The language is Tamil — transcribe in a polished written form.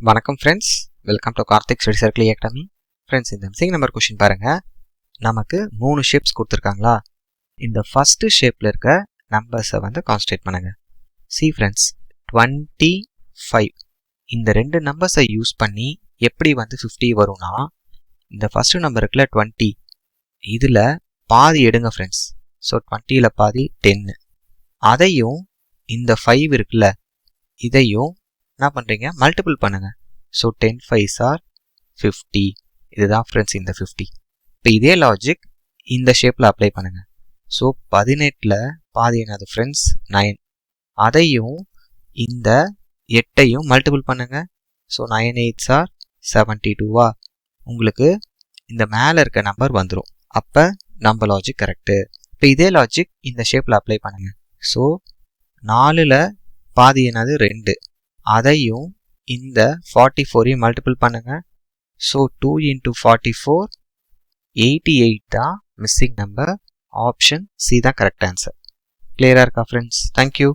வணக்கம் friends, welcome to Karthik study circle academy. Friends, இந்த மிஸ்ஸிங் நம்பர் கொஷின் பாருங்க. நமக்கு 3 ஷேப்ஸ் கொடுத்துருக்காங்களா? இந்த ஃபர்ஸ்ட் ஷேப்ல இருக்க நம்பர்ஸை கான்சன்ட்ரேட் பண்ணுங்க. சி ஃப்ரெண்ட்ஸ், 25 இந்த ரெண்டு நம்பர்ஸை யூஸ் பண்ணி எப்படி 50 வரும்னா, இந்த ஃபர்ஸ்ட் நம்பர் இருக்குல்ல 20, இதில் பாதி எடுங்க ஃப்ரெண்ட்ஸ். ஸோ 20ல் பாதி 10. அதையும் இந்த 5 இருக்குல்ல, இதையும் என்ன பண்ணுறீங்க, மல்டிபிள் பண்ணுங்க. So 10 5s are 50. இதுதான் ஃப்ரெண்ட்ஸ் இந்த 50. இப்போ இதே லாஜிக் இந்த ஷேப்பில் அப்ளை பண்ணுங்க. ஸோ 18ல் பாதி என்னது ஃப்ரெண்ட்ஸ் 9. அதையும் இந்த 8ஐயும் மல்டிபிள் பண்ணுங்க. So 9 8s are 72. உங்களுக்கு இந்த மேலே இருக்க நம்பர் வந்துடும். அப்போ நம்ம லாஜிக் கரெக்டு. இப்போ இதே லாஜிக் இந்த ஷேப்பில் அப்ளை பண்ணுங்க. ஸோ 4ல் பாதி என்னது 2. அதையும் இந்த 44ஐயும் மல்டிபிள் பண்ணுங்க. ஸோ 2 into 44 88 தான் மிஸ்ஸிங் நம்பர். ஆப்ஷன் சி தான் கரெக்ட் ஆன்சர். கிளியராக இருக்கா ஃப்ரெண்ட்ஸ்? தேங்க்யூ.